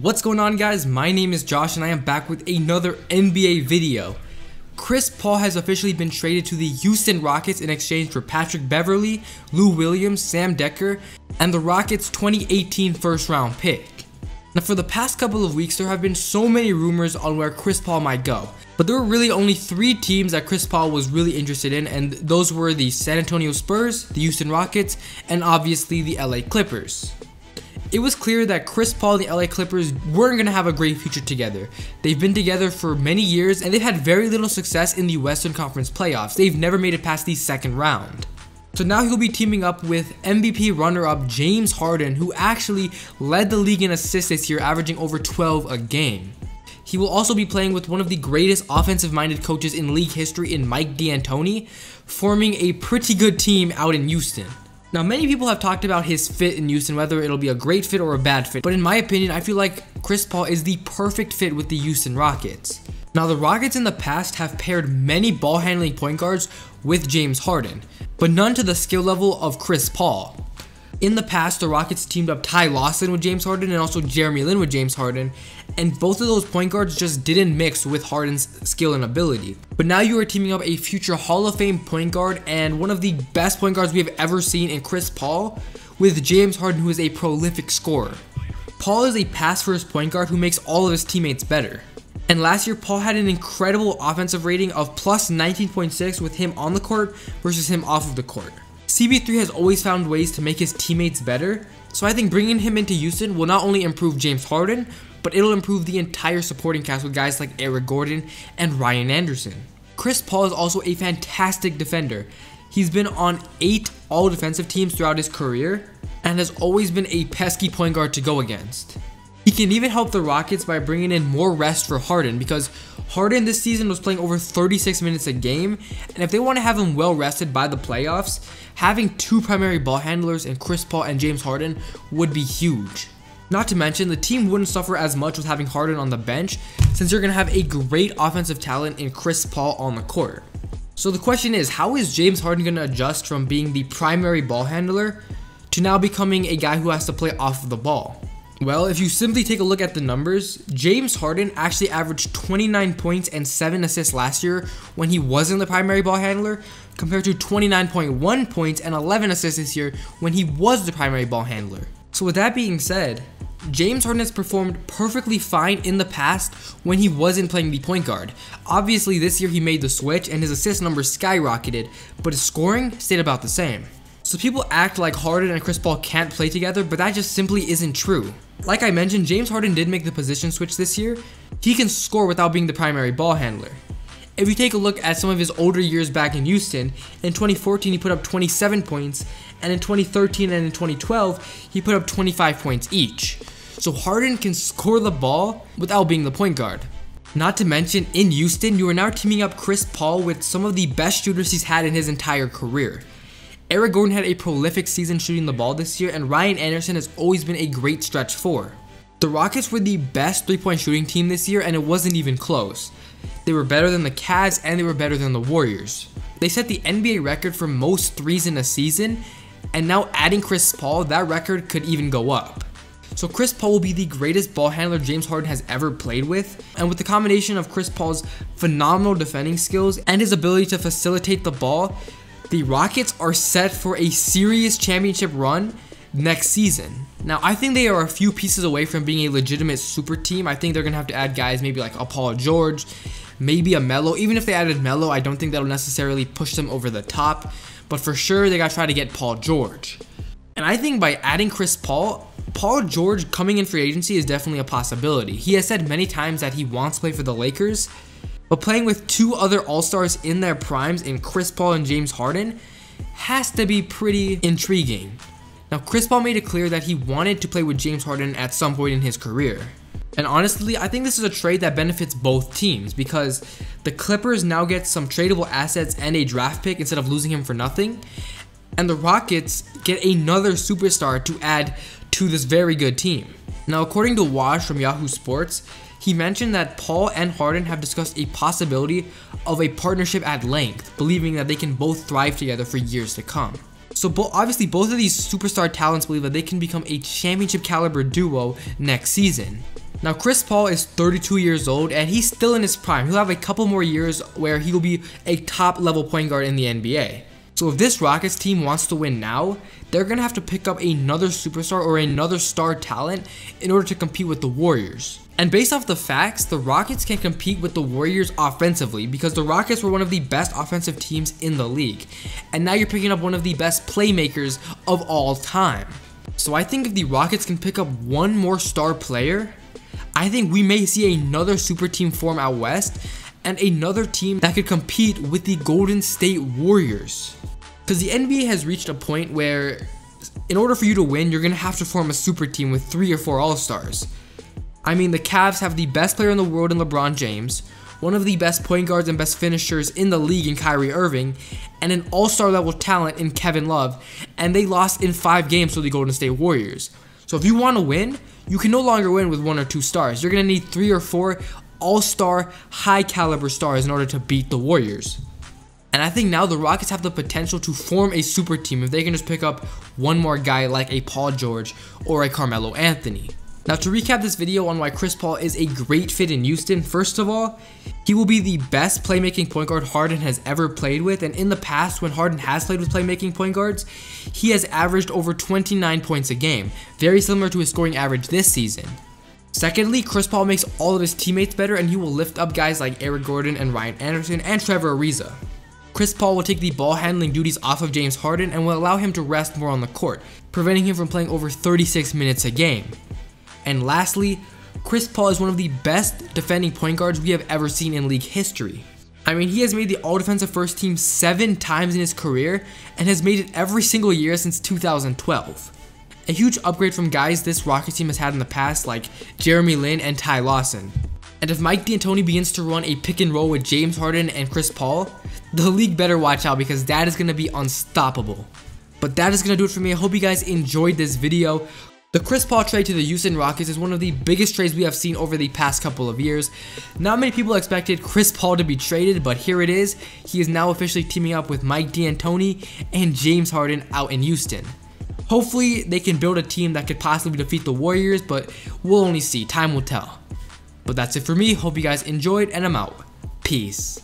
What's going on, guys? My name is Josh and I am back with another NBA video. Chris Paul has officially been traded to the Houston Rockets in exchange for Patrick Beverley, Lou Williams, Sam Dekker, and the Rockets' 2018 first round pick. Now, for the past couple of weeks, there have been so many rumors on where Chris Paul might go, but there were really only 3 teams that Chris Paul was really interested in, and those were the San Antonio Spurs, the Houston Rockets, and obviously the LA Clippers. It was clear that Chris Paul and the LA Clippers weren't going to have a great future together. They've been together for many years and they've had very little success in the Western Conference playoffs. They've never made it past the second round. So now he'll be teaming up with MVP runner-up James Harden, who actually led the league in assists this year, averaging over 12 a game. He will also be playing with one of the greatest offensive-minded coaches in league history in Mike D'Antoni, forming a pretty good team out in Houston. Now, many people have talked about his fit in Houston, whether it'll be a great fit or a bad fit, but in my opinion, I feel like Chris Paul is the perfect fit with the Houston Rockets. Now, the Rockets in the past have paired many ball-handling point guards with James Harden, but none to the skill level of Chris Paul. In the past, the Rockets teamed up Ty Lawson with James Harden and also Jeremy Lin with James Harden, and both of those point guards just didn't mix with Harden's skill and ability. But now you are teaming up a future Hall of Fame point guard and one of the best point guards we have ever seen in Chris Paul with James Harden, who is a prolific scorer. Paul is a pass-first point guard who makes all of his teammates better. And last year, Paul had an incredible offensive rating of plus 19.6 with him on the court versus him off of the court. CP3 has always found ways to make his teammates better, so I think bringing him into Houston will not only improve James Harden, but it'll improve the entire supporting cast with guys like Eric Gordon and Ryan Anderson. Chris Paul is also a fantastic defender. He's been on 8 all-defensive teams throughout his career and has always been a pesky point guard to go against. He can even help the Rockets by bringing in more rest for Harden, because Harden this season was playing over 36 minutes a game, and if they want to have him well rested by the playoffs, having 2 primary ball handlers in Chris Paul and James Harden would be huge. Not to mention, the team wouldn't suffer as much with having Harden on the bench, since you're going to have a great offensive talent in Chris Paul on the court. So the question is, how is James Harden going to adjust from being the primary ball handler to now becoming a guy who has to play off of the ball? Well, if you simply take a look at the numbers, James Harden actually averaged 29 points and 7 assists last year when he wasn't the primary ball handler, compared to 29.1 points and 11 assists this year when he was the primary ball handler. So with that being said, James Harden has performed perfectly fine in the past when he wasn't playing the point guard. Obviously, this year he made the switch and his assist numbers skyrocketed, but his scoring stayed about the same. So people act like Harden and Chris Paul can't play together, but that just simply isn't true. Like I mentioned, James Harden did make the position switch this year. He can score without being the primary ball handler. If you take a look at some of his older years back in Houston, in 2014 he put up 27 points, and in 2013 and in 2012 he put up 25 points each. So Harden can score the ball without being the point guard. Not to mention, in Houston, you are now teaming up Chris Paul with some of the best shooters he's had in his entire career. Eric Gordon had a prolific season shooting the ball this year, and Ryan Anderson has always been a great stretch 4. The Rockets were the best 3-point shooting team this year, and it wasn't even close. They were better than the Cavs and they were better than the Warriors. They set the NBA record for most threes in a season, and now adding Chris Paul, that record could even go up. So Chris Paul will be the greatest ball handler James Harden has ever played with, and with the combination of Chris Paul's phenomenal defending skills and his ability to facilitate the ball, the Rockets are set for a serious championship run next season. Now, I think they are a few pieces away from being a legitimate super team. I think they're going to have to add guys maybe like a Paul George, maybe a Melo. Even if they added Melo, I don't think that'll necessarily push them over the top. But for sure, they got to try to get Paul George. And I think by adding Chris Paul, Paul George coming in free agency is definitely a possibility. He has said many times that he wants to play for the Lakers, but playing with 2 other all-stars in their primes in Chris Paul and James Harden has to be pretty intriguing. Now, Chris Paul made it clear that he wanted to play with James Harden at some point in his career. And honestly, I think this is a trade that benefits both teams, because the Clippers now get some tradable assets and a draft pick instead of losing him for nothing. And the Rockets get another superstar to add to this very good team. Now, according to Woj from Yahoo Sports, he mentioned that Paul and Harden have discussed a possibility of a partnership at length, believing that they can both thrive together for years to come. So obviously both of these superstar talents believe that they can become a championship caliber duo next season. Now Chris Paul is 32 years old and he's still in his prime. He'll have a couple more years where he will be a top level point guard in the NBA. So if this Rockets team wants to win now, they're going to have to pick up another superstar or another star talent in order to compete with the Warriors. And based off the facts, the Rockets can compete with the Warriors offensively because the Rockets were one of the best offensive teams in the league. And now you're picking up one of the best playmakers of all time. So I think if the Rockets can pick up one more star player, I think we may see another super team form out west and another team that could compete with the Golden State Warriors. Because the NBA has reached a point where in order for you to win, you're going to have to form a super team with 3 or 4 all-stars. I mean, the Cavs have the best player in the world in LeBron James, one of the best point guards and best finishers in the league in Kyrie Irving, and an all-star level talent in Kevin Love, and they lost in 5 games to the Golden State Warriors. So if you want to win, you can no longer win with 1 or 2 stars. You're going to need 3 or 4 all-star, high-caliber stars in order to beat the Warriors. And I think now the Rockets have the potential to form a super team if they can just pick up one more guy like a Paul George or a Carmelo Anthony. Now to recap this video on why Chris Paul is a great fit in Houston, first of all, he will be the best playmaking point guard Harden has ever played with, and in the past when Harden has played with playmaking point guards, he has averaged over 29 points a game, very similar to his scoring average this season. Secondly, Chris Paul makes all of his teammates better and he will lift up guys like Eric Gordon and Ryan Anderson and Trevor Ariza. Chris Paul will take the ball handling duties off of James Harden and will allow him to rest more on the court, preventing him from playing over 36 minutes a game. And lastly, Chris Paul is one of the best defending point guards we have ever seen in league history. I mean, he has made the all-defensive first team 7 times in his career and has made it every single year since 2012. A huge upgrade from guys this Rockets team has had in the past like Jeremy Lin and Ty Lawson. And if Mike D'Antoni begins to run a pick and roll with James Harden and Chris Paul, the league better watch out because that is going to be unstoppable. But that is going to do it for me. I hope you guys enjoyed this video. The Chris Paul trade to the Houston Rockets is one of the biggest trades we have seen over the past couple of years. Not many people expected Chris Paul to be traded, but here it is. He is now officially teaming up with Mike D'Antoni and James Harden out in Houston. Hopefully they can build a team that could possibly defeat the Warriors, but we'll only see. Time will tell. But that's it for me. Hope you guys enjoyed, and I'm out. Peace.